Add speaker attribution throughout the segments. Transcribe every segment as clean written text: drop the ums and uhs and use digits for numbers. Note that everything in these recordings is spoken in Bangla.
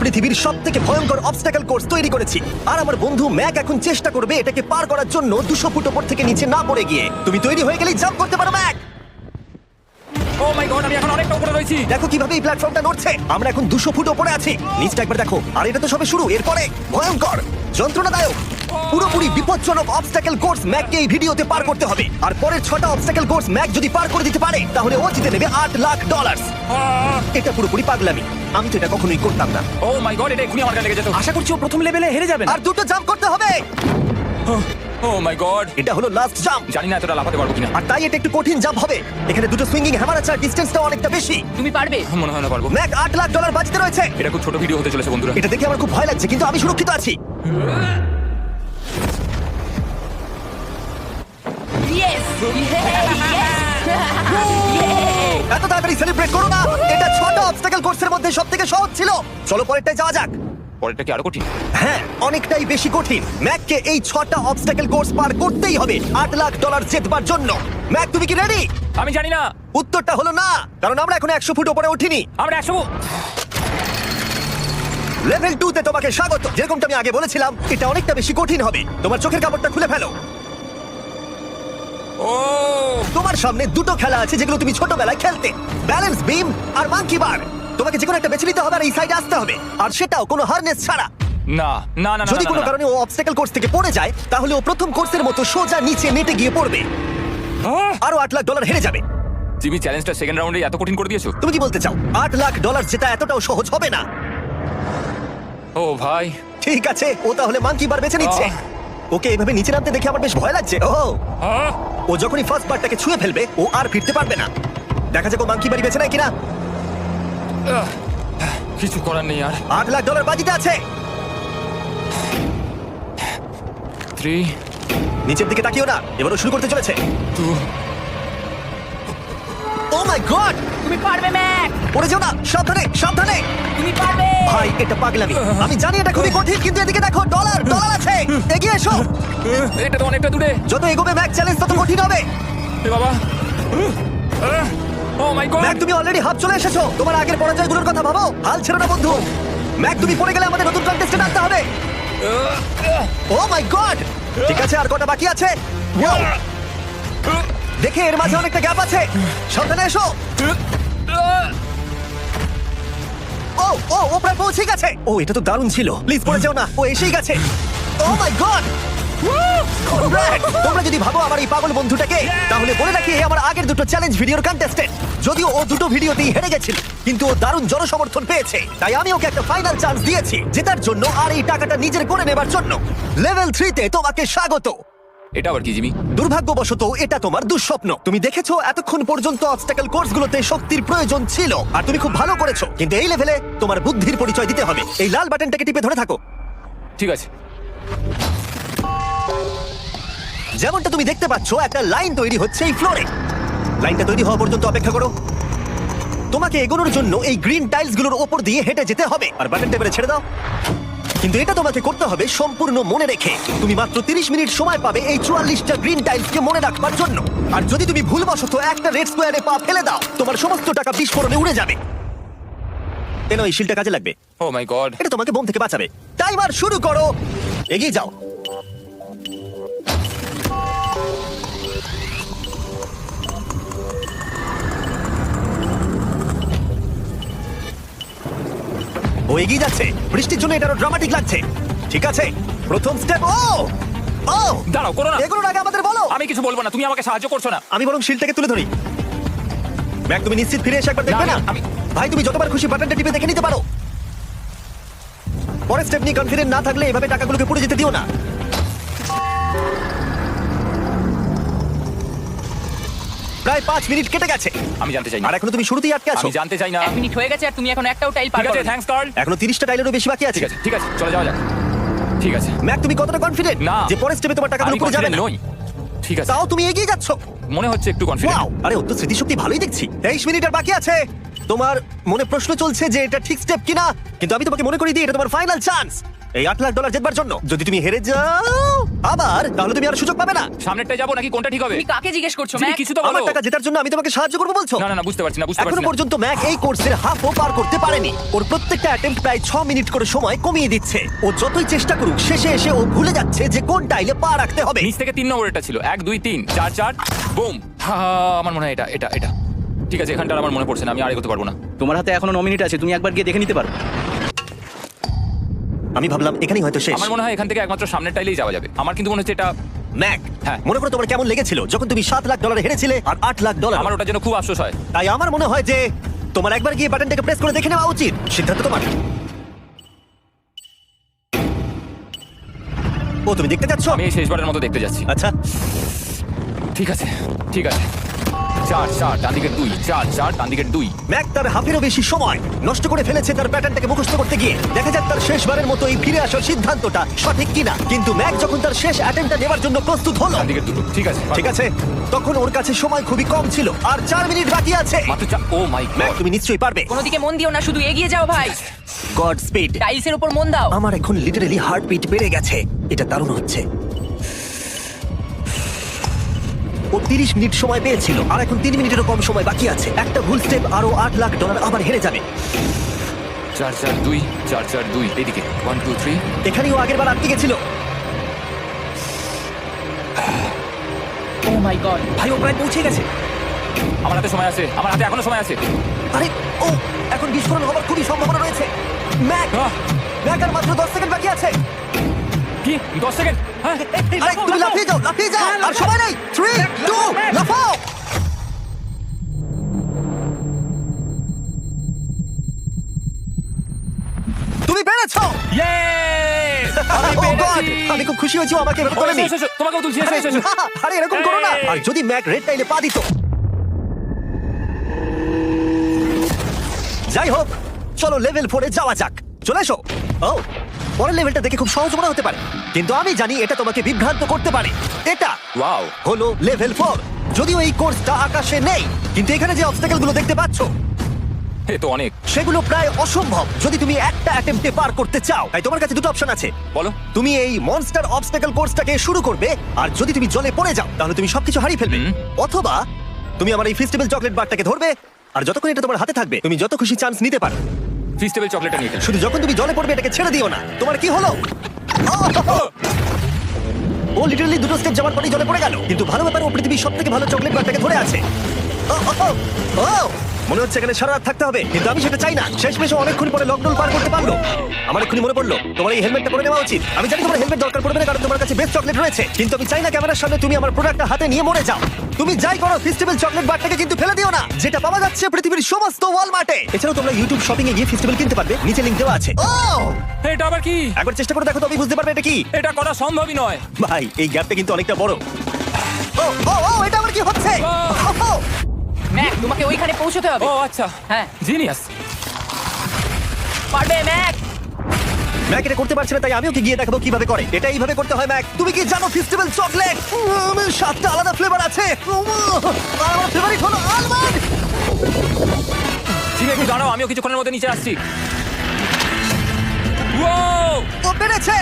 Speaker 1: পৃথিবীর সবথেকে ভয়ঙ্কর অবস্টাকল কোর্স তৈরি করেছি। আর আমার বন্ধু ম্যাক এখন চেষ্টা করবে এটাকে পার করার জন্য 200 ফুট উপর থেকে নিচে না পড়ে গিয়ে। তুমি তৈরি হয়ে গেলেই জাম্প করতে পারো ম্যাক।
Speaker 2: ও মাই গড, আমি এখন অনেকটা উপরে রয়েছি।
Speaker 1: দেখো কিভাবে এই প্ল্যাটফর্মটা নড়ছে। আমরা এখন 200 ফুট উপরে আছি। নিচটা একবার দেখো। আর এটা তো সবে শুরু, এরপরে ভয়ঙ্কর, যন্ত্রণাদায়ক, পুরোপুরি বিপজ্জনক অবস্টাকল কোর্স ম্যাককে এই ভিডিওতে পার করতে হবে। আর পরের 6টা অবস্টাকল কোর্স ম্যাক যদি পার করে দিতে পারে তাহলে ও জিতে নেবে $8 লাখ। এটা পুরোপুরি পাগলামি, আমি তো এটা কখনোই করতাম না।
Speaker 2: ও মাই গড, এটা এখনই আমার গায়ে লেগে যেত।
Speaker 3: আশা করছি ও প্রথম লেভেলে হেরে যাবে না।
Speaker 1: আর 2টো জাম্প করতে হবে।
Speaker 2: ও মাই গড,
Speaker 1: এটা হলো লাস্ট জাম্প।
Speaker 2: জানি না এতটা লাফাতে পারবো কিনা।
Speaker 1: আর তাই এটা একটু কঠিন জাম্প হবে। এখানে দুটো সুইঙ্গিং হ্যামার আছে আর ডিসটেন্সটাও অনেকটা বেশি।
Speaker 4: তুমি পারবে।
Speaker 2: মনে হয় না পারবো।
Speaker 1: ম্যাক $8 লাখ বাজিতে রয়েছে।
Speaker 2: এটা খুব ছোট ভিডিও হতে চলেছে বন্ধুরা।
Speaker 1: এটা দেখে আমার খুব ভয় লাগছে, কিন্তু আমি সুরক্ষিত আছি।
Speaker 4: ইয়েস
Speaker 1: এত তাড়াতাড়ি সেলিব্রেট করো না। এটা 6টা অবস্টাকল কোর্সের মধ্যে সবথেকে সহজ ছিল। চলো পরেরটায় যাওয়া যাক।
Speaker 2: পরেরটা কি আরো কঠিন?
Speaker 1: হ্যাঁ, অনেকটাই বেশি কঠিন। ম্যাককে এই 6টা অবস্টাকল কোর্স পার করতেই হবে $8 লাখ জেতবার জন্য। ম্যাক, তুমি কি রেডি?
Speaker 2: আমি জানি না।
Speaker 1: উত্তরটা হলো না, কারণ আমরা এখন 100 ফুট উপরে উঠিনি।
Speaker 2: আমরা 100।
Speaker 1: লেভেল 2 তে তোমাকে স্বাগত। যেরকমটা আমি আগে বলেছিলাম, এটা অনেকটা বেশি কঠিন হবে। তোমার চোখের কাপড়টা খুলে ফেলো।
Speaker 2: ও
Speaker 1: তোমার সামনে দুটো খেলা আছে যেগুলো তুমি ছোটবেলায় খেলতে, ব্যালেন্স বিম আর মাঙ্কি বার। তোমাকে যে কোনো একটা বেছে নিতে হবে আর এই সাইডে আসতে হবে, আর সেটাও কোনো হারনেস ছাড়া।
Speaker 2: না না না,
Speaker 1: যদি কোনো কারণে ও অবস্টাকল কোর্স থেকে পড়ে যায় তাহলে ও প্রথম কোর্সের মতো সোজা নিচে নেটে গিয়ে পড়বে, আরো $8 লাখ হেরে যাবে।
Speaker 2: জিমি, চ্যালেঞ্জটা সেকেন্ড রাউন্ডে এত কঠিন করে দিয়েছো।
Speaker 1: তুমি কি বলতে চাও $8 লাখ যেটা এতটাও সহজ হবে না?
Speaker 2: ও ভাই,
Speaker 1: ঠিক আছে, ও তাহলে মাঙ্কি বার বেছে নিচ্ছে। ওকে এভাবে নিচে নামতে দেখে আমার বেশ ভয় লাগছে। ও যখনই ফার্স্ট বারটাকে ছুঁয়ে ফেলবে ও আর ফিরতে পারবে না। দেখা যাক ও মাঙ্কি বাড়ি বেছে নেয় কিনা।
Speaker 2: কিছু করার নেই আর।
Speaker 1: $8 লাখ বাজিতে আছে।
Speaker 2: 3
Speaker 1: নিচের দিকে তাকিও না, এবারও শুরু করতে চলেছে।
Speaker 2: 2
Speaker 1: ও মাই গড,
Speaker 4: তুমি পারবে ম্যাক।
Speaker 1: পড়ে যাও না, সাবধানে সাবধানে।
Speaker 4: তুমি পারবে।
Speaker 1: ভাই এটা পাগলামি। আমি জানি এটা খুবই কঠিন, কিন্তু এদিকে দেখো, ডলার আছে। এগিয়ে এসো।
Speaker 2: এটা তো অনেকটা দূরে।
Speaker 1: যত এগোবে ম্যাক চ্যালেঞ্জ তত কঠিন হবে।
Speaker 2: এ বাবা, ও মাই গড।
Speaker 1: ম্যাক, তুমি অলরেডি হাফ চলে এসেছো। তোমার আগের পরাজয়গুলোর কথা ভাবো, হাল ছেড়ো না বন্ধু। ম্যাক, তুমি পড়ে গেলে আমাদের নতুন কন্টেস্টেন্ট আনতে হবে। ও মাই গড, ঠিক আছে, আর কটা বাকি আছে? Wow! দেখে এর মাঝে অনেকটা গ্যাপ আছে। সাবধানে এসো। ও ও ও প্রায় পৌঁছে গেছে। ও এটা তো দারুণ ছিল। প্লিজ পড়ে যাও না, ও এসেই গেছে। ও মাই গড, তোমরা যদি ভাবো আমার এই পাগল বন্ধুটাকে, তাহলে বলে রাখি এ আমার আগের দুটো চ্যালেঞ্জ ভিডিওর কন্টেস্টেন্ট। যদিও ও দুটো ভিডিওতেই হেরে গেছিল, কিন্তু ও দারুণ জনসমর্থন পেয়েছে, তাই আমি ওকে একটা ফাইনাল চান্স দিয়েছি জেতার জন্য আর এই টাকাটা নিজের করে নেবার জন্য। লেভেল 3 তে তোমাকে স্বাগত।
Speaker 2: এটা আবার কি জিমি?
Speaker 1: দুর্ভাগ্যবশত এটা তোমার দুঃস্বপ্ন। তুমি দেখেছো এতক্ষণ পর্যন্ত অবস্টাকল কোর্সগুলোতে শক্তির প্রয়োজন ছিল, আর তুমি খুব ভালো করেছো, কিন্তু এই লেভেলে তোমার বুদ্ধির পরিচয় দিতে হবে। এই লাল বাটনটাকে টিপে ধরে থাকো।
Speaker 2: ঠিক আছে।
Speaker 1: যেমনটা তুমি দেখতে পাচ্ছ, একটা লাইন তৈরি হচ্ছে এই ফ্লোরে। লাইনটা তৈরি হওয়া পর্যন্ত অপেক্ষা করো। তোমাকে এগোনোর জন্য এই গ্রিন টাইলসগুলোর ওপর দিয়ে হেঁটে যেতে হবে, আর বাটনটা এবারে ছেড়ে দাও। কিন্তু এটা তোমাকে করতে হবে সম্পূর্ণ মনে রেখে। তুমি মাত্র 30 মিনিট সময় পাবে এই 44টা গ্রিন টাইলসকে মনে রাখবার জন্য। আর যদি তুমি ভুলবশত একটা রেড স্কোয়ারে পা ফেলে দাও, তোমার সমস্ত টাকা বিস্ফোরণে উড়ে যাবে। কেন এই শিলটা কাজে লাগবে।
Speaker 2: ও মাই গড।
Speaker 1: এটা তোমাকে বোম থেকে বাঁচাবে। টাইমার শুরু করো, এগিয়ে যাও। ও এগিয়ে যাচ্ছে। বৃষ্টির জন্য এটা আরো ড্রামাটিক লাগছে। ঠিক আছে, প্রথম স্টেপ। ও ও
Speaker 2: দাঁড়াও, করো না।
Speaker 1: এগুলোর আগে আমাদের বলো।
Speaker 2: আমি কিছু বলবো না, তুমি আমাকে সাহায্য করছো না।
Speaker 1: আমি বরং শিলটাকে তুলে ধরি। ম্যাক, তুমি নিশ্চিত ফিরে এসে একবার দেখবে
Speaker 2: না,
Speaker 1: না?
Speaker 2: আমি-
Speaker 1: ভাই, তুমি যতবার খুশি বাটনটা টিপে দেখে নিতে পারো। পরের স্টেপ নিয়ে কনফিডেন্ট না থাকলে এভাবে টাকাগুলোকে পুড়ে যেতে দিও না। প্রায় 5 মিনিট কেটে গেছে,
Speaker 2: আমি জানতে চাই না।
Speaker 1: আর এখনো তুমি শুরুতেই আটকে আছো।
Speaker 2: আমি জানতে চাই না।
Speaker 4: 1 মিনিট হয়ে গেছে আর তুমি এখন একটাও টাইল পার
Speaker 2: ঠিক আছে,
Speaker 4: করো।
Speaker 2: Thanks Carl.
Speaker 1: এখনো 30টা টাইলেরও বেশি বাকি আছে।
Speaker 2: ঠিক আছে, ঠিক আছে, চলে যাওয়া যাক। ঠিক আছে।
Speaker 1: ম্যাক, তুমি কতটা কনফিডেন্ট
Speaker 2: না।
Speaker 1: যে পরের স্টেপে তোমার টাকাগুলো
Speaker 2: আমি
Speaker 1: পুড়ে যাবে না?
Speaker 2: confident নই। ঠিক আছে,
Speaker 1: তাও তুমি এগিয়ে যাচ্ছ।
Speaker 2: মনে হচ্ছে একটু কনফিডেন্ট।
Speaker 1: ওয়াও, আরে ও তো স্মৃতিশক্তি ভালোই দেখছি। 23 মিনিট আর বাকি আছে। তোমার মনে প্রশ্ন চলছে যে এটা ঠিক স্টেপ কিনা, কিন্তু আমি তোমাকে মনে করিয়ে দিই এটা তোমার ফাইনাল চান্স। এই $8 লাখ জেতবার জন্য। যদি তুমি হেরে যাও আবার, তাহলে তুমি আর সুযোগ পাবে না।
Speaker 2: সামনেরটাই যাবো নাকি কোনটা ঠিক হবে?
Speaker 4: তুমি কাকে জিজ্ঞেস করছো
Speaker 2: জিমি,
Speaker 4: ম্যাক?
Speaker 2: কিছু তো বলো।
Speaker 1: আমার টাকা জেতার জন্য আমি তোমাকে সাহায্য করবো বলছো?
Speaker 2: না না না, বুঝতে পারছি না, বুঝতে
Speaker 1: এখনো
Speaker 2: পারছি না।
Speaker 1: পর্যন্ত ম্যাক এই কোর্সের হাফও পার করতে পারেনি। ওর প্রত্যেকটা অ্যাটেম্প্ট প্রায় 6 মিনিট করে সময় কমিয়ে দিচ্ছে। ও যতই চেষ্টা করুক শেষে এসে ও ভুলে যাচ্ছে যে কোন টাইলে পা রাখতে হবে।
Speaker 2: নিচ থেকে 3 নম্বরটা ছিল, 1 2 3 4 4 বুম। আমার মনে হয় এটা এটা এটা ঠিক আছে, এখানটা আমার মনে পড়ছে না, আমি আর এগোতে পারবো না।
Speaker 3: তোমার হাতে এখনো 9 মিনিট আছে, তুমি একবার গিয়ে দেখে নিতে পারো।
Speaker 1: আমি ভাবলাম এখানেই হয়তো শেষ।
Speaker 2: আমার মনে হয় এখান থেকে একমাত্র সামনের টাইলেই যাওয়া যাবে। আমার কিন্তু মনে হচ্ছে এটা,
Speaker 1: ম্যাক,
Speaker 2: হ্যাঁ।
Speaker 1: মনে করো তোমার কেমন লেগেছিল যখন তুমি $7 লাখ হেরেছিলে আর $8 লাখ।
Speaker 2: আমার ওটার জন্য খুব আফসোস হয়।
Speaker 1: তাই আমার মনে হয় যে তোমার একবার গিয়ে বাটনটাকে প্রেস করে দেখে নেওয়া উচিত। সিদ্ধান্ত তোমার। ও, তুমি দেখতে যাচ্ছ?
Speaker 2: আমি এই শেষবারের মতো দেখতে যাচ্ছি।
Speaker 1: আচ্ছা,
Speaker 2: ঠিক আছে ঠিক আছে, 4 4 ডান দিকের 2, 4 4 ডান দিকের 2।
Speaker 1: ম্যাক তার হাফেরও বেশি সময় নষ্ট করে ফেলেছে তার প্যাটার্নটাকে মুখস্থ করতে গিয়ে। দেখা যাক তার শেষবারের মতো এই ফিরে আসার সিদ্ধান্তটা সঠিক কিনা। কিন্তু ম্যাক যখন তার শেষ অ্যাটেম্পটা নেবার জন্য প্রস্তুত হলো,
Speaker 2: ডান দিকের 2, ঠিক আছে
Speaker 1: ঠিক আছে, তখন ওর কাছে সময় খুবই কম ছিল আর 4 মিনিট বাকি আছে।
Speaker 2: মাত্র 4। ও মাই
Speaker 1: ম্যাক,
Speaker 2: গড,
Speaker 1: তুমি নিশ্চয়ই পারবে।
Speaker 4: কোনো দিকে মন দিও না, শুধু এগিয়ে যাও ভাই।
Speaker 1: God speed.
Speaker 4: টাইলসের উপর মন দাও।
Speaker 1: আমার এখন লিটারালি হার্টবিট বেড়ে গেছে। এটা দারুণ হচ্ছে। ও 30 মিনিট সময় পেয়েছিল আর এখন 3 মিনিটেরও কম সময় বাকি আছে। একটা ভুল স্টেপ আরো $8 লাখ আবার হেরে যাবে।
Speaker 2: 4 4 2 4 4 2 এদিকে 1 2 3।
Speaker 1: এখানেও আগের বার আটকে গেছিল।
Speaker 4: ও মাই গড,
Speaker 1: ভাই, ও প্রায় পৌঁছে গেছে।
Speaker 2: আমার হাতে সময় আছে, আমার হাতে এখনো সময় আছে।
Speaker 1: আরে, ও এখন বিস্ফোরণ হওয়ার খুবই সম্ভাবনা রয়েছে। ম্যাক,
Speaker 2: আহ!
Speaker 1: ম্যাক, আর মাত্র 10 সেকেন্ড বাকি আছে।
Speaker 2: কি 10 সেকেন্ড? হ্যাঁ
Speaker 1: আরে, তুমি লাফিয়ে যাও, লাফিয়ে যাও। আর সময় নেই। 3 2 লাফাও। তুমি পেরেছো।
Speaker 2: ইয়ে! আমি
Speaker 1: Oh God!
Speaker 2: পেরেছি!
Speaker 1: আমি খুব খুশি হয়েছি ও আমাকে এভাবে
Speaker 2: ও,
Speaker 1: তোলেনি।
Speaker 2: এসো, এসো, তোমাকেও তুলছি, এসো, এসো, এসো।
Speaker 1: আরে, এরকম করো না।
Speaker 2: এই!
Speaker 1: আর যদি ম্যাক রেড টাইলে পা দিত। যাই হোক, চলো লেভেল 4 এ যাওয়া যাক। চলে এসো। ও, পরের লেভেলটা দেখে খুব সহজ মনে হতে পারে, কিন্তু আমি জানি এটা তোমাকে বিভ্রান্ত করতে পারে। এটা
Speaker 2: ওয়াও,
Speaker 1: হলো লেভেল 4। যদিও এই কোর্সটা আকাশে নেই, কিন্তু এখানে যে অবস্টাকেল গুলো দেখতে পাচ্ছ
Speaker 2: এ তো অনেক।
Speaker 1: সেগুলো প্রায় অসম্ভব যদি তুমি একটা অ্যাটেম্পটে পার করতে চাও। তাই তোমার কাছে দুটো অপশন আছে।
Speaker 2: বলো।
Speaker 1: তুমি এই মনস্টার অবস্টাকেল কোর্সটাকে শুরু করবে, আর যদি তুমি জলে পড়ে যাও তাহলে তুমি সবকিছু হারিয়ে ফেলবে। অথবা তুমি আমার এই ফেস্টিভ্যাল চকলেট বারটাকে ধরবে, আর যতক্ষণ এটা তোমার হাতে থাকবে তুমি যত খুশি চান্স নিতে পারো।
Speaker 2: ফেস্টিভ্যাল চকলেটটা নিয়ে খেলো।
Speaker 1: শুধু যখন তুমি জলে পড়বে এটাকে ছেড়ে দিও না। তোমার কি হলো? ও লিটারালি দুটো স্টেপ যাওয়ার পরেই জলে পড়ে গেল। কিন্তু ভালো ব্যাপার, ও পৃথিবীর সবথেকে ভালো চকলেট বারটাকে ধরে আছে। ও, ও, ও, ও, মনে হচ্ছে এখানে সারা রাত থাকতে হবে, কিন্তু আমি সেটা চাই না। শেষমেশ ও অনেকক্ষণ পরে লকডাউন পার করতে পারলো। আমার এক্ষুনি মনে পড়লো তোমার এই হেলমেটটা পরে নেওয়া উচিত। আমি জানি তোমার হেলমেট দরকার পড়বে না, কারণ তোমার কাছে বেস্ট চকলেট রয়েছে, কিন্তু আমি চাই না ক্যামেরার সামনে তুমি আমার প্রোডাক্টটা হাতে নিয়ে মরে যাও। তুমি যাই করো, ফেস্টিভ্যাল চকলেট বারটাকে কিন্তু ফেলে দিও না, যেটা পাওয়া যাচ্ছে পৃথিবীর সমস্ত ওয়ালমার্টে। এছাড়াও তোমরা ইউটিউব শপিং এ গিয়ে ফেস্টিভ্যাল কিনতে পারবে, নিচে লিংক দেওয়া আছে। ও,
Speaker 2: এটা আবার কি?
Speaker 1: একবার চেষ্টা করে দেখো তো, আমি বুঝতে পারবে এটা কি।
Speaker 2: এটা করা সম্ভবই নয়।
Speaker 1: ভাই, এই গ্যাপটা কিন্তু অনেকটা বড়। ও, ও, ও, এটা আবার কি হচ্ছে?
Speaker 2: ও।
Speaker 1: ও,
Speaker 4: ম্যাক, তোমাকে ওইখানে পৌঁছতে হবে।
Speaker 2: ও আচ্ছা,
Speaker 4: হ্যাঁ,
Speaker 2: জিনিয়াস।
Speaker 4: পারবে ম্যাক।
Speaker 1: ম্যাক এটা করতে পারছে না, তাই আমি ওকে গিয়ে দেখাবো কিভাবে করে। এটা এইভাবে করতে হয় ম্যাক। তুমি কি জানো ফেস্টিভ্যাল চকলেট 7টা আলাদা ফ্লেভার আছে? আর আমার ফেভারিট হলো আলমন্ড।
Speaker 2: ঠিক আছে, দাঁড়াও, আমিও কিছুক্ষণের মধ্যে নিচে আসছি। Wow!
Speaker 1: ও পেরেছে।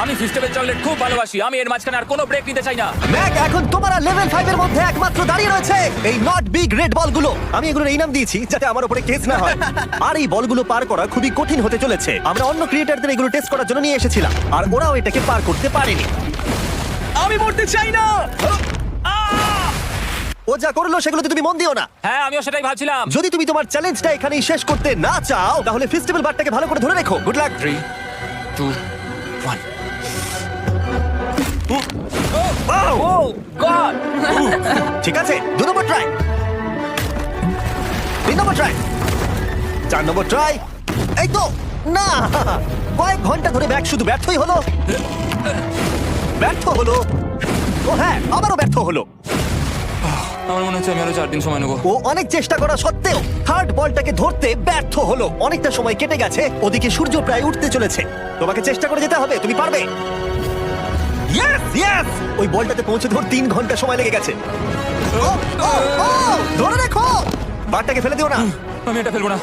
Speaker 2: আমি ফেস্টিভ্যাল চকলেট খুব ভালোবাসি। আমি এর মাঝখানে আর কোনো ব্রেক নিতে চাই না।
Speaker 1: ম্যাক এখন তোমার লেভেল 5 এর মধ্যে একমাত্র দাঁড়িয়ে রয়েছে এই নট বিগ রেড বলগুলো। আমি এগুলোর এই নাম দিয়েছি যাতে আমার উপরে কেস না হয়। আর এই বলগুলো পার করা খুবই কঠিন হতে চলেছে। আমরা অন্য ক্রিয়েটরদের এগুলো টেস্ট করার জন্য নিয়ে এসেছিলাম, আর ওরাও এটাকে পার করতে পারেনি।
Speaker 3: আমি মরতে চাই না।
Speaker 1: ও যা করলো সেগুলোতে তুমি মন দিও না।
Speaker 2: হ্যাঁ, আমিও সেটাই ভাবছিলাম।
Speaker 1: যদি তুমি তোমার চ্যালেঞ্জটা এখানেই শেষ করতে না চাও, তাহলে ফেস্টিভ্যাল বারটাকে ভালো করে ধরে রেখো। Good luck.
Speaker 2: 3 2 1।
Speaker 4: ও গড,
Speaker 1: ঠিক আছে, 2 নম্বর ট্রাই, 3 নম্বর ট্রাই, 4 নম্বর ট্রাই। এই তো না, কয়েক ঘন্টা ধরে ব্যাগ শুধু ব্যর্থই হলো, ব্যর্থ হলো। ও হ্যাঁ, আবারও ব্যর্থ হলো।
Speaker 2: আমার মনে হচ্ছে আমি আরো 4 দিন সময় নেবো।
Speaker 1: ও অনেক চেষ্টা করা সত্ত্বেও থার্ড বলটাকে ধরতে ব্যর্থ হলো। অনেকটা সময় কেটে গেছে, ওদিকে সূর্য প্রায় উঠতে চলেছে। তোমাকে চেষ্টা করে যেতে হবে, তুমি পারবে। ইয়েস ইয়েস, ওই বলটাতে পৌঁছে ধর 3 ঘন্টা সময় লেগে গেছে। ও, ও, ও, ধরে রেখো, বারটাকে ফেলে দিও না।
Speaker 2: আমি এটা ফেলবো না।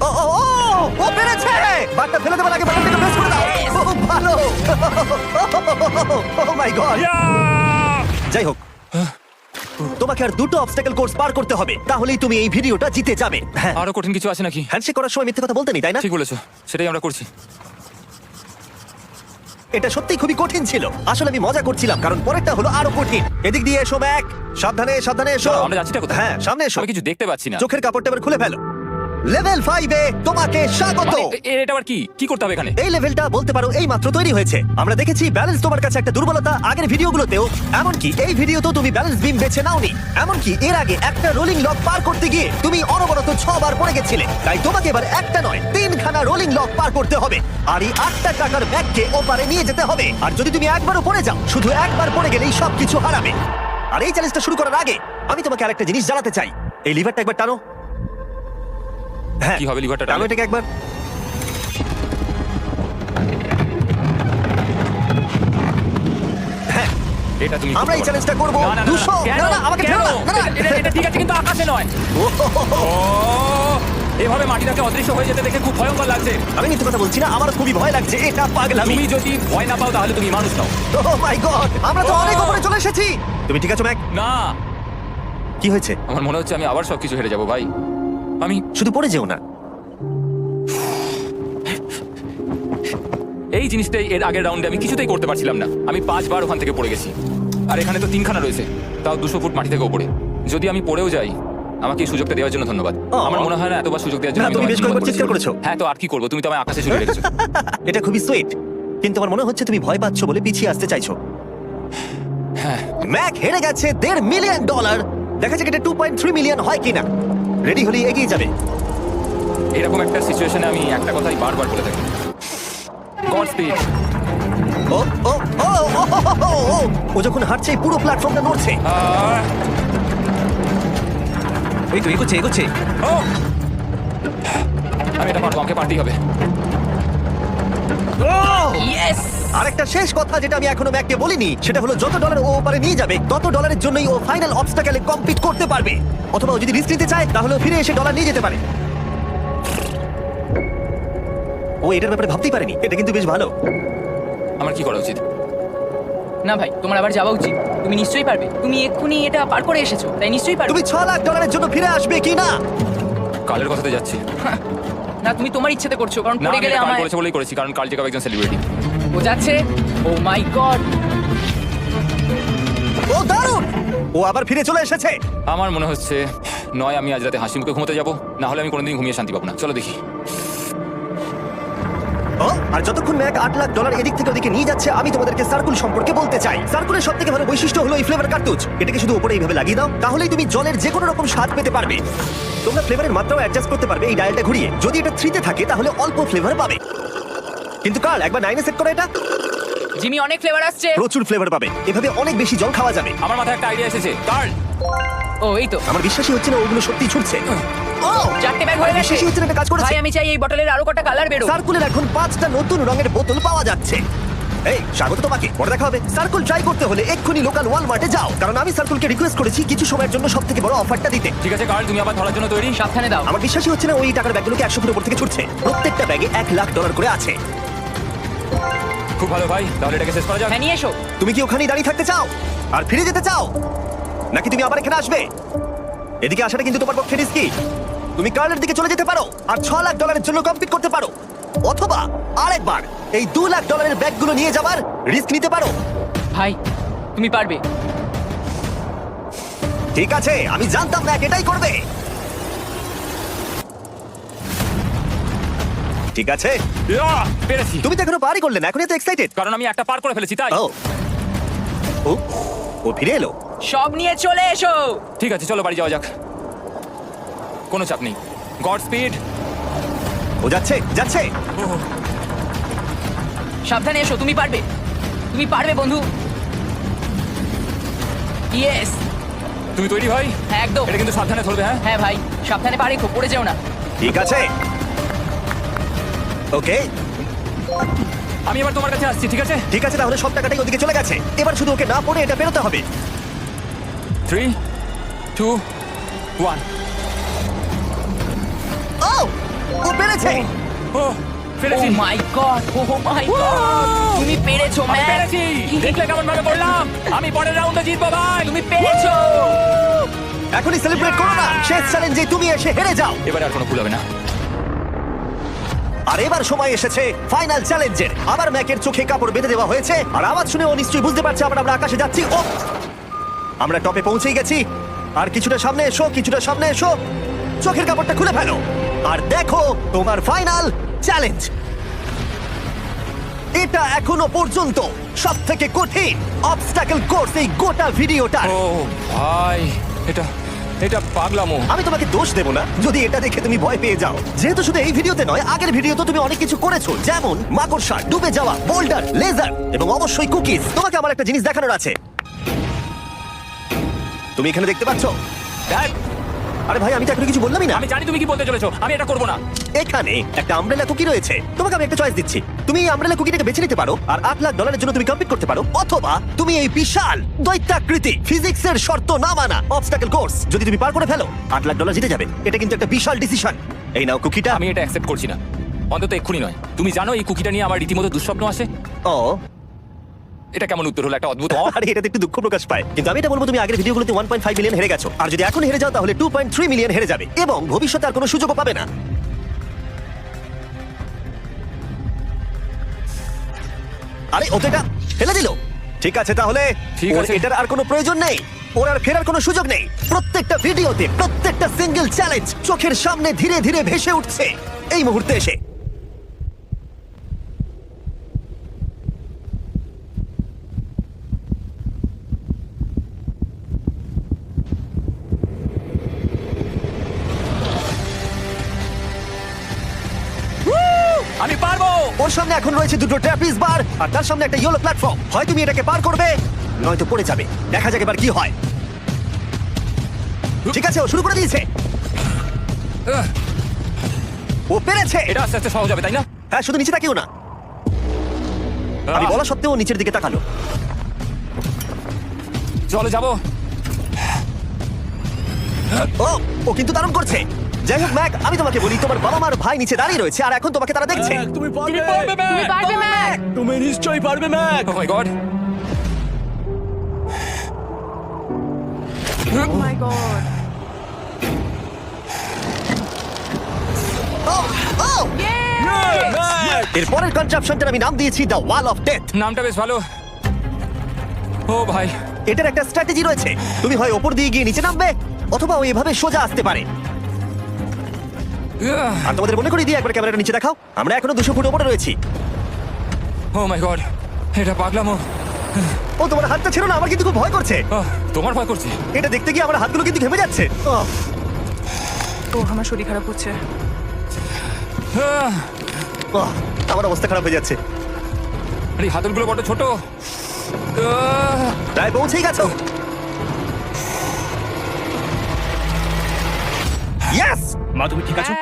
Speaker 1: ও ও ও, ও পেরেছে। বারটা ফেলে দেবার আগে বাটনটাকে প্রেস করে দাও। খুব ভালো। ও মাই গড। যাই হোক, তোমাকে আর দুটো অবস্টাকেল কোর্স পার করতে হবে, তাহলেই তুমি এই ভিডিওটা জিতে যাবে। হ্যাঁ,
Speaker 2: আরো কঠিন কিছু আছে নাকি?
Speaker 1: হ্যান্ডশেক করার সময় মিথ্যে কথা বলতে নেই, তাই না?
Speaker 2: ঠিক বলেছো, সেটাই আমরা করছি।
Speaker 1: এটা সত্যিই খুবই কঠিন ছিল। আসলে আমি মজা করছিলাম, কারণ পরেরটা হলো আরো কঠিন। এদিক দিয়ে এসো ম্যাক, সাবধানে সাবধানে এসো।
Speaker 2: আমরা যাচ্ছিটা কোথায়?
Speaker 1: হ্যাঁ, সামনে এসো।
Speaker 2: আমি কিছু দেখতে পাচ্ছি না।
Speaker 1: চোখের কাপড়টা এবার খুলে ফেলো। লেভেল 5 এ তোমাকে স্বাগত।
Speaker 2: মানে, এটা আবার কি কি করতে হবে এখানে?
Speaker 1: এই লেভেলটা বলতে পারো এই মাত্র তৈরি হয়েছে। আমরা দেখেছি ব্যালেন্স তোমার কাছে একটা দুর্বলতা আগের ভিডিওগুলোতেও, এমনকি এই ভিডিওতেও তুমি ব্যালেন্স বিম বেছে নাওনি। এমনকি এর আগে একটা রোলিং লক পার করতে গিয়ে তুমি অনবরত 6 বার পড়ে গেছিলে। তাই তোমাকে এবার একটা নয় 3খানা রোলিং লক পার করতে হবে, আর এই 8টা টাকার ব্যাগকে ওপারে নিয়ে যেতে হবে। আর যদি তুমি একবারও পড়ে যাও, শুধু একবার পড়ে গেলেই সবকিছু হারাবে। আর এই চ্যালেঞ্জটা শুরু করার আগে আমি তোমাকে আরেকটা জিনিস জানাতে চাই। এই লিভারটা একবার টানো। হ্যাঁ,
Speaker 2: কি হবে লিভারটা
Speaker 1: টানো
Speaker 2: টানলে?
Speaker 1: এটাকে একবার। হ্যাঁ,
Speaker 2: এটা তুমি
Speaker 1: আমরা এই চ্যালেঞ্জটা করব।
Speaker 2: না, না, না, না,
Speaker 1: 200
Speaker 2: কেন?
Speaker 1: না না আমাকে
Speaker 2: কেন?
Speaker 1: ঠেলো না, না, না।
Speaker 2: এটা ঠিক আছে, কিন্তু আকাশে নয়। ও, এভাবে মাটিটাকে অদৃশ্য হয়ে যেতে দেখে খুব ভয়ঙ্কর লাগছে।
Speaker 1: আমি মিথ্যে কথা বলছি না, আমার খুবই ভয় লাগছে। এটা পাগলামি।
Speaker 2: তুমি যদি ভয় না পাও তাহলে তুমি মানুষ নাও।
Speaker 1: ও মাই গড, আমরা তো অনেক উপরে চলে এসেছি। তুমি ঠিক আছো ম্যাক?
Speaker 2: না,
Speaker 1: কি হয়েছে?
Speaker 2: আমার মনে হচ্ছে আমি আবার সবকিছু হেরে যাবো ভাই। আমি
Speaker 1: শুধু পড়ে যেও না।
Speaker 2: এই জিনিসটাই এর আগের রাউন্ডে আমি কিছুতেই করতে পারছিলাম না। আমি 5 বার ওখান থেকে পড়ে গেছি, আর এখানে তো 3খানা রয়েছে, তাও 200 ফুট মাটি থেকে উপরে। যদি আমি পড়েও যাই, আমাকে এই সুযোগটা দেওয়ার জন্য ধন্যবাদ। আমার মনে হয় না এতবার সুযোগ দেওয়ার জন্য
Speaker 1: না,
Speaker 2: আমি
Speaker 1: তুমি
Speaker 2: তোমার
Speaker 1: বেশ কয়েকবার
Speaker 2: জীবন
Speaker 1: চিৎকার
Speaker 2: করেছি।
Speaker 1: করেছো।
Speaker 2: হ্যাঁ, তো আর কি করবো, তুমি তো আমায় আকাশে ঝুলিয়ে রেখেছো।
Speaker 1: এটা খুবই সুইট, কিন্তু আমার মনে হচ্ছে তুমি ভয় পাচ্ছ বলে পিছিয়ে আসতে চাইছো।
Speaker 2: হ্যাঁ,
Speaker 1: ম্যাক হেরে গেছে $1.5 মিলিয়ন। দেখা যাক এটা 2.3 মিলিয়ন হয় কিনা। রেডি হলে এগিয়ে যাবে।
Speaker 2: এরকম একটা সিচুয়েশনে আমি একটা কথাই বারবার বলে থাকি, গড স্পিড।
Speaker 1: ও ও ও ও, ও, ও, ও যখন হাঁটছে এই পুরো প্ল্যাটফর্মটা নড়ছে।
Speaker 3: এই তো এগোচ্ছে এগোচ্ছে।
Speaker 2: আমি এটা পারবো, আমাকে পারতেই হবে।
Speaker 4: ইয়েস!
Speaker 1: আরেকটা শেষ কথা যেটা আমি এখনো ম্যাককে বলিনি, সেটা হলো যত ডলার ও ওপারে নিয়ে যাবে, তত ডলারের জন্যই ও ফাইনাল অবস্টাকেলে কমপ্লিট করতে পারবে। অথবা ও যদি রিস্ক নিতে চায়, তাহলে ও ফিরে এসে ডলার নিয়ে যেতে পারে। ও এটার ব্যাপারে ভাবতেই পারেনি। এটা কিন্তু বেশ ভালো।
Speaker 2: আমার কি করা উচিত?
Speaker 4: না ভাই, তোমার আবার যাওয়া উচিত। তুমি নিশ্চয়ই পারবে। তুমি এক্ষুনি এটা পার করে এসেছো, তাই নিশ্চয়ই পারবে।
Speaker 1: তুমি $6 লাখ জন্য ফিরে আসবে কি না?
Speaker 2: কালের কথাতে যাচ্ছি।
Speaker 4: না, তুমি তোমার ইচ্ছেতে করছো, কারণ
Speaker 2: না,
Speaker 4: পড়ে
Speaker 2: আমি
Speaker 4: গেলে
Speaker 2: এটা কাল
Speaker 4: আমার
Speaker 2: করেছে বলেই করেছি, কারণ কাল জেকাব একজন সেলিব্রিটি।
Speaker 4: ও যাচ্ছে। ও মাই গড!
Speaker 1: ও দারুণ! ও আবার ফিরে চলে এসেছে।
Speaker 2: আমার মনে হচ্ছে নয় আমি আজ রাতে হাসি মুখে ঘুমোতে যাবো, না হলে আমি কোনোদিন ঘুমিয়ে শান্তি পাবো না। চলো দেখি।
Speaker 1: ও, আর যতক্ষণ ম্যাক $8 লাখ এদিক থেকে ওদিকে নিয়ে যাচ্ছে, আমি তোমাদেরকে সার্কুল সম্পর্কে বলতে চাই। সার্কুলের সবথেকে ভালো বৈশিষ্ট্য হলো এই ফ্লেভার কার্তুজ। এটাকে শুধু উপরে এইভাবে লাগিয়ে দাও, তাহলেই তুমি জলের যে কোনো রকম স্বাদ পেতে পারবে। তোমরা ফ্লেভারের মাত্রাও অ্যাডজাস্ট করতে পারবে এই ডায়ালটা ঘুরিয়ে। যদি এটা 3 তে থাকে তাহলে অল্প ফ্লেভার পাবে, কিন্তু কাল একবার 9 এ সেট করো এটা,
Speaker 4: জিমি, অনেক ফ্লেভার আসছে।
Speaker 1: প্রচুর ফ্লেভার পাবে। এভাবে অনেক বেশি জল খাওয়া যাবে।
Speaker 2: আমার মাথায় একটা আইডিয়া এসেছে, কার্ল।
Speaker 4: ও, এই তো
Speaker 1: আমার বিশ্বাসই হচ্ছে না ওগুলো সত্যি ছুটছে। ও,
Speaker 4: 4টে ব্যাগ হয়ে গেছে।
Speaker 1: বিশ্বাসই হচ্ছে না এটা কাজ করেছে।
Speaker 4: ভাই, আমি চাই এই বটলের আরো কটা কালার বেরো।
Speaker 1: সার্কুলের এখন 5টা নতুন রঙের বোতল পাওয়া যাচ্ছে। এই স্বাগত তোমাকে, পরে দেখা হবে। সার্কুল ট্রাই করতে হলে এক্ষুনি লোকাল ওয়ালমার্টে যাও, কারণ আমি সার্কুলকে রিকোয়েস্ট করেছি কিছু সময়ের জন্য সবথেকে বড় অফারটা দিতে।
Speaker 2: ঠিক আছে কার্ল, তুমি আবার ধরার জন্য তৈরি?
Speaker 4: সাবধানে দাও।
Speaker 1: আমার বিশ্বাসই হচ্ছে না ওই টাকার ব্যাগগুলোকে 100 ফুট উপর থেকে ছুটছে। প্রত্যেকটা ব্যাগে $1 লাখ করে আছে।
Speaker 2: খুব ভালো ভাই, তাহলে এটাকে শেষ করা যাক।
Speaker 4: হ্যাঁ, নিয়ে এসো।
Speaker 1: তুমি কি ওখানেই দাঁড়িয়ে থাকতে চাও আর ফিরে যেতে চাও, নাকি তুমি আবার এখানে আসবে? এদিকে আসাটা কিন্তু তোমার পক্ষে রিস্কি। তুমি কার্লের দিকে চলে যেতে পারো আর $6 লাখ জন্য কমপ্লিট করতে পারো, অথবা আরেকবার এই $2 লাখ ব্যাগগুলো নিয়ে যাবার রিস্ক নিতে পারো।
Speaker 4: ভাই, তুমি পারবে।
Speaker 1: ঠিক আছে, আমি জানতাম না এটাই করবে। ঠিক আছে,
Speaker 2: পেরেছি।
Speaker 1: তুমি তো এখনো পারই করলে না, এখন এত এক্সাইটেড।
Speaker 2: কারণ আমি একটা পার করে ফেলেছি তাই।
Speaker 1: ও ও, ও ফিরে এলো।
Speaker 4: সব নিয়ে চলে এসো।
Speaker 2: ঠিক আছে, চলো বাড়ি যাওয়া যাক। কোনো চাপ নেই। God speed.
Speaker 1: ও যাচ্ছে যাচ্ছে।
Speaker 4: সাবধানে এসো, তুমি পারবে। তুমি পারবে বন্ধু। ইয়েস!
Speaker 2: তুমি তৈরি ভাই?
Speaker 4: হ্যাঁ, একদম।
Speaker 2: এটা কিন্তু সাবধানে ধরবে। হ্যাঁ
Speaker 4: হ্যাঁ ভাই, সাবধানে পারে, খুব পড়ে যেও না।
Speaker 1: ঠিক আছে, ওকে
Speaker 2: আমি এবার তোমার কাছে আসছি, ঠিক আছে?
Speaker 1: ঠিক আছে, তাহলে সব টাকাটাই ওদিকে চলে গেছে। এবার শুধু ওকে না পড়ে এটা বেরোতে হবে।
Speaker 2: 3, 2, 1।
Speaker 1: ও, ও পেরেছে।
Speaker 2: ও পেরেছি।
Speaker 4: ও my god, O my god, তুমি পেরেছো
Speaker 2: আমি
Speaker 4: ম্যাক।
Speaker 2: পেরেছি। দেখলে কেমন ভাবে বললাম, আমি পরের রাউন্ডে জিতবো ভাই।
Speaker 4: তুমি পেরেছো।
Speaker 1: এখনই সেলিব্রেট করো না, শেষ চ্যালেঞ্জে তুমি এসে হেরে যাও।
Speaker 2: এবারে আর কোনো ভুল হবে না।
Speaker 1: আর এবার সময় এসেছে ফাইনাল চ্যালেঞ্জের। আবার ম্যাকের চোখে কাপড় বেঁধে দেওয়া হয়েছে, আর আওয়াজ শুনে ও নিশ্চয়ই বুঝতে পারছে আমরা আকাশে যাচ্ছি। ও, আমরা টপে পৌঁছেই গেছি। আর কিছুটা সামনে এসো, কিছুটা সামনে এসো, চোখের কাপড়টা খুলে ফেলো আর দেখো তোমার ফাইনাল চ্যালেঞ্জ। এটা এখনো পর্যন্ত সব থেকে কঠিন অবস্টাকেল কোর্স এই গোটা ভিডিওটা।
Speaker 2: ও ভাই, এটা পাগলামো।
Speaker 1: আমি তোমাকে দোষ দেব না যদি এটা দেখে তুমি ভয় পেয়ে যাও, যেহেতু শুধু এই ভিডিওতে নয়, আগের ভিডিওতে তুমি অনেক কিছু করেছো, যেমন মাকড়সা, ডুবে যাওয়া, বোল্ডার, লেজার এবং অবশ্যই কুকিজ। তোমাকে আমার একটা জিনিস দেখানোর আছে। তুমি এখানে দেখতে পাচ্ছ?
Speaker 2: দেখ,
Speaker 1: আরে ভাই, আমি তো এখনো কিছু বললামই না।
Speaker 2: আমি জানি তুমি কি বলতে চলেছো, আমি এটা করবো না।
Speaker 1: এখানে একটা আমব্রেলা কুকি রয়েছে। তোমাকে আমি একটা চয়েস দিচ্ছি, তুমি এই আমব্রেলা কুকিটাকে বেছে নিতে পারো আর $8 লাখ জন্য তুমি কমপ্লিট করতে পারো, অথবা তুমি এই বিশাল দৈত্যাকৃতি ফিজিক্সের শর্ত না মানা অবস্টাকেল কোর্স যদি তুমি পার করে ফেলো, $8 লাখ জিতে যাবে। এটা কিন্তু একটা বিশাল ডিসিশন। এই নাও কুকিটা।
Speaker 2: আমি এটা অ্যাকসেপ্ট করছি না, অন্তত এক্ষুনি নয়। তুমি জানো এই কুকিটা নিয়ে আমার রীতিমতো দুঃস্বপ্ন আসে।
Speaker 1: ও,
Speaker 2: এটা কেমন উত্তর হলো, একটা অদ্ভুত।
Speaker 1: আরে এটাতে একটু দুঃখ প্রকাশ পায়, কিন্তু আমি এটা বলবো তুমি আগের ভিডিওগুলোতে 1.5 মিলিয়ন হেরে গেছো, আর যদি এখন হেরে যাও তাহলে 2.3 মিলিয়ন হেরে যাবে এবং ভবিষ্যতে আর কোনো সুযোগও পাবে না। আরে ও তো এটা ফেলে দিল। ঠিক আছে, তাহলে
Speaker 2: ঠিক
Speaker 1: ওর
Speaker 2: আছে।
Speaker 1: এটার আর কোনো প্রয়োজন নেই, ওর আর ফেরার কোনো সুযোগ নেই। প্রত্যেকটা ভিডিওতে প্রত্যেকটা সিঙ্গেল চ্যালেঞ্জ চোখের সামনে ধীরে ধীরে ভেসে উঠছে এই মুহূর্তে এসে।
Speaker 2: আমি পারবো।
Speaker 1: ওর সামনে এখন রয়েছে দুটো ট্র্যাপিজ বার আর তার সামনে একটা ইয়েলো প্ল্যাটফর্ম। হয় তুমি এটাকে পার করবে, নয়তো পড়ে যাবে। দেখা যাক এবার কি হয়। ঠিক আছে, ও শুরু করে দিয়েছে।
Speaker 2: আহ,
Speaker 1: ও পেরেছে।
Speaker 2: এটা আস্তে আস্তে সহজ হবে, তাই না?
Speaker 1: হ্যাঁ, শুধু নিচে তাকিও না। আমি বলা সত্ত্বেও ও নিচের দিকে তাকালো।
Speaker 2: চলো যাবো।
Speaker 1: ও ও কিন্তু দারুণ করছে। যাই হোক ম্যাক, আমি তোমাকে বলি, তোমার বাবা মার ভাই নিচে দাঁড়িয়ে রয়েছে আর এখন তোমাকে তারা দেখছে।
Speaker 3: তুমি পারবে
Speaker 4: তুমি পারবে ম্যাক।
Speaker 3: তুমি নিশ্চয়ই পারবে Mac.
Speaker 2: Oh my god.
Speaker 5: Oh my god.
Speaker 1: ও, ও! এর পরের কনট্রাপশনটার আমি নাম দিয়েছি দ্য ওয়াল অফ ডেথ।
Speaker 2: নামটা বেশ ভালো। ও ভাই,
Speaker 1: এটার একটা স্ট্র্যাটেজি রয়েছে। তুমি হয় ওপর দিয়ে গিয়ে নিচে নামবে, অথবা ও এভাবে সোজা আসতে পারে। আর তোমাদের মনে করিয়ে দিয়ে একবার ক্যামেরাটা নিচে দেখাও। আমরা এখনো 200 ফুট উপরে রয়েছি।
Speaker 2: ও মাই গড, এটা পাগলামো।
Speaker 1: ও, তোমার হাতটা ছিল না, আমার কিন্তু খুব ভয় করছে।
Speaker 2: তোমার ভয় করছে?
Speaker 1: এটা দেখতে গিয়ে আমার হাতগুলো কিন্তু ঘেমে যাচ্ছে।
Speaker 5: ও আমার শরীর খারাপ হচ্ছে।
Speaker 1: আমার অবস্থা খারাপ হয়ে যাচ্ছে।
Speaker 2: আরে হাতলগুলো বড় ছোট।
Speaker 1: প্রায় পৌঁছেই গেছো। ইয়েস!
Speaker 3: মা তুমি ঠিক আছো?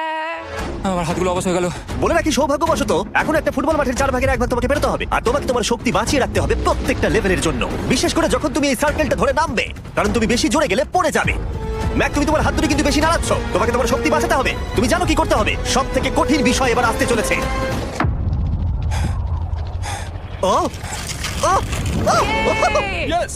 Speaker 2: আমার হাতগুলো অবশ হয়ে গেল।
Speaker 1: বলে রাখি, সৌভাগ্যবশত এখন একটা ফুটবল মাঠের 4/1 তোমাকে বেরোতে হবে, আর তোমাকে তোমার শক্তি বাঁচিয়ে রাখতে হবে প্রত্যেকটা লেভেলের জন্য, বিশেষ করে যখন তুমি এই সার্কেলটা ধরে নামবে, কারণ তুমি বেশি জোরে গেলে পড়ে যাবে। ম্যাক, তুমি তোমার হাত দুটো কিন্তু বেশি নাড়াচ্ছ। তোমাকে তোমার শক্তি বাঁচাতে হবে। তুমি জানো কি করতে হবে। সব থেকে কঠিন বিষয় এবার আসতে চলেছে। ও ও, ও!
Speaker 3: ইয়েস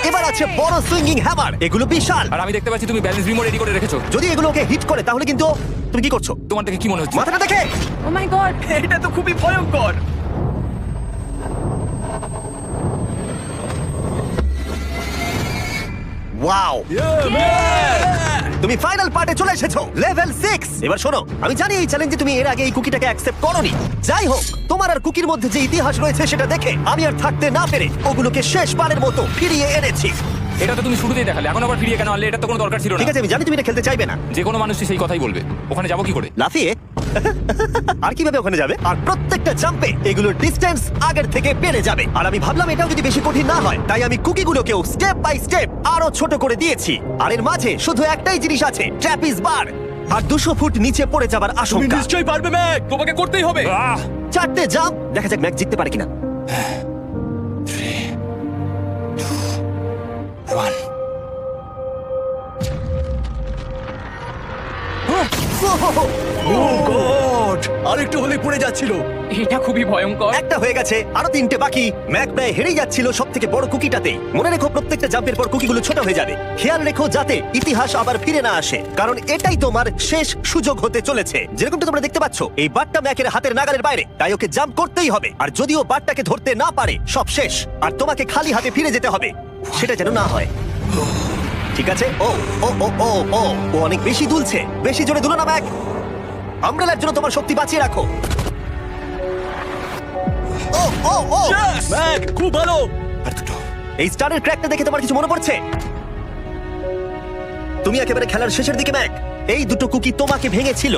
Speaker 1: এবার আছে বড় সুইঙ্গিং হ্যামার। এগুলো বিশাল।
Speaker 2: আর আমি দেখতে পাচ্ছি তুমি ব্যালেন্স বিমো রেডি করে রেখেছো।
Speaker 1: যদি এগুলো ওকে হিট করে তাহলে কিন্তু তুমি কি করছো?
Speaker 2: তোমার থেকে কি মনে হচ্ছে?
Speaker 1: মাথাটা দেখে।
Speaker 5: Oh my god.
Speaker 3: এটা তো খুবই ভয়ঙ্কর।
Speaker 1: ওয়াও, তুমি ফাইনাল পার্টে চলে এসেছো, লেভেল 6। এবার শোনো, আমি জানি এই চ্যালেঞ্জে তুমি এর আগে এই কুকিটাকে অ্যাকসেপ্ট করোনি। যাই হোক, তোমার আর কুকির মধ্যে যে ইতিহাস রয়েছে সেটা দেখে আমি আর থাকতে না পেরে ওগুলোকে শেষবারের মতো ফিরিয়ে এনেছি।
Speaker 2: এটা তো তুমি শুরুতেই দেখালে, এখন আবার ফিরিয়ে কেন আনলে? এটা তো কোনো দরকার ছিল না।
Speaker 1: ঠিক আছে, আমি জানি তুমি এটা খেলতে চাইবে না।
Speaker 2: যে কোনো মানুষই সেই কথাই বলবে। ওখানে যাবো কি করে?
Speaker 1: লাফিয়ে? আর কিভাবে ওখানে যাবে? আর প্রত্যেকটা জাম্পে এগুলোর ডিসটেন্স আগের থেকে বেড়ে যাবে। আর আমি ভাবলাম এটাও যদি বেশি কঠিন না হয়, তাই আমি কুকিগুলোকেও স্টেপ বাই স্টেপ আরো ছোট করে দিয়েছি। আর এর মাঝে শুধু একটাই জিনিস আছে, ট্র্যাপিজ বার। আর 200 ফুট নিচে পড়ে যাবার
Speaker 3: তুমি
Speaker 1: আশঙ্কা।
Speaker 3: নিশ্চয়ই পারবে ম্যাক, তোমাকে করতেই হবে।
Speaker 1: 4টে জাম্প, দেখা যাক ম্যাক জিততে পারে কিনা।
Speaker 2: 3, 2, 1।
Speaker 3: ও গড, আরেকটু হলে পড়ে যাচ্ছিল।
Speaker 4: এটা খুবই ভয়ঙ্কর।
Speaker 1: একটা হয়ে গেছে, আরো 3টে বাকি। ম্যাক প্রায় হেরেই যাচ্ছিল সব থেকে বড় কুকিটাতে। মনে রেখো প্রত্যেকটা জাম্পের পর কুকিগুলো ছোট হয়ে যাবে। খেয়াল রেখো যাতে ইতিহাস আবার ফিরে না আসে, কারণ এটাই তোমার শেষ সুযোগ হতে চলেছে। যেরকমটা তোমরা দেখতে পাচ্ছ, এই বারটা ম্যাকের হাতের নাগালের বাইরে, তাই ওকে জাম্প করতেই হবে। আর যদিও বারটাকে ধরতে না পারে, সব শেষ। আর তোমাকে খালি হাতে ফিরে যেতে হবে, সেটা যেন না হয়। ঠিক আছে? ও ও ও ও ও ও অনেক বেশি দুলছে। বেশি জোরে দুলো না ম্যাক। আমব্রেলার জন্য তোমার শক্তি বাঁচিয়ে রাখো। ও ও ও
Speaker 3: ম্যাক, খুব ভালো।
Speaker 1: এই স্টারের ক্র্যাকটা দেখে তোমার কিছু মনে পড়ছে? তুমি একেবারে খেলার শেষের দিকে ম্যাক। এই দুটো কুকি তোমাকে ভেঙেছিল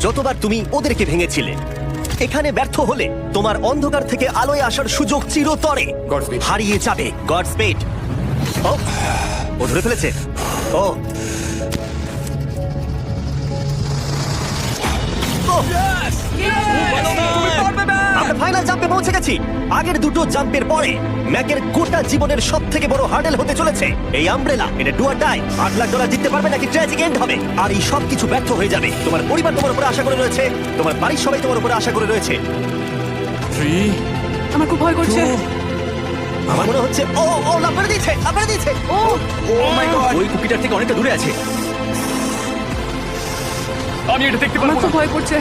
Speaker 1: যতবার তুমি ওদেরকে ভেঙেছিলে। এখানে ব্যর্থ হলে তোমার অন্ধকার থেকে আলোয় আসার সুযোগ চিরতরে
Speaker 2: Godspeed.
Speaker 1: হারিয়ে যাবে। God speed. ও ও ধরে ফেলেছে। ও ও, আমরা ফাইনাল জাম্পে পৌঁছে গেছি। আগের দুটো জাম্পের পরে ম্যাকের গোটা জীবনের সব থেকে বড় হার্ডেল হতে চলেছে এই আমব্রেলা। এটা ডু অর ডাই। $8 লাখ জিততে পারবে নাকি ট্র্যাজিক এন্ড হবে। আর এই সব কিছু ব্যর্থ হয়ে যাবে। তোমার পরিবার তোমার উপরে আশা করে রয়েছে, তোমার বাড়ির সবাই তোমার উপরে আশা করে রয়েছে।
Speaker 2: 3,
Speaker 5: আমার খুব ভয় করছে।
Speaker 1: আমার মনে হচ্ছে ও ও লাভ করে দিয়েছে, লাভ করে দিয়েছে।
Speaker 5: ও
Speaker 3: ও মাই গড, ওই কুকিটার থেকে অনেকটা দূরে আছে। আমি এটা দেখতে
Speaker 5: আমার
Speaker 3: পারবো
Speaker 5: খুব
Speaker 3: না।
Speaker 5: ভয় করছে।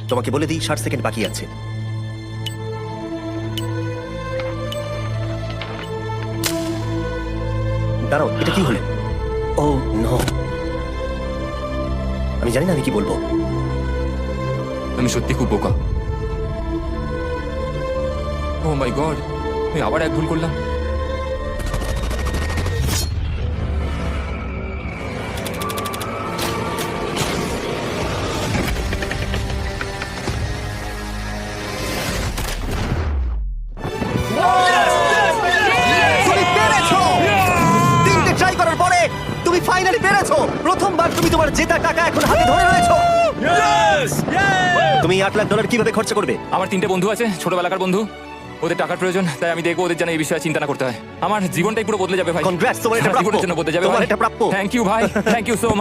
Speaker 1: তোমাকে বলে দিই 60 সেকেন্ড বাকি আছে। দাঁড়াও, এটা কি হলো? ও নো, আমি জানি না আমি কি বলবো।
Speaker 2: আমি সত্যি খুব বোকা। ও মাই গড, আমি আবার এক ভুল করলাম।
Speaker 1: তুমি পেরেছো! 3টে ট্রাই করার পরে তুমি ফাইনালি পেরেছো। প্রথমবার তুমি তোমার জেতা টাকা এখন হাতে ধরে রয়েছো। তুমি $8 লাখ কিভাবে খরচা করবে?
Speaker 2: আমার 3টে বন্ধু আছে, ছোটবেলাকার বন্ধু। ওদের টাকার প্রয়োজন, তাই আমি দেখবো ওদের যেন এই বিষয়ে চিন্তা না করতে হয়। আমার জীবনটাই পুরো বদলে যাবে ভাই।
Speaker 1: Congrats, তোমার এটা
Speaker 2: সারা জীবনের
Speaker 1: প্রাপ্য।
Speaker 2: জন্য বদলে যাবে
Speaker 1: তোমার
Speaker 2: ভাই।
Speaker 1: এটা প্রাপ্য।
Speaker 2: থ্যাংক ইউ ভাই, থ্যাংক ইউ সো মাচ।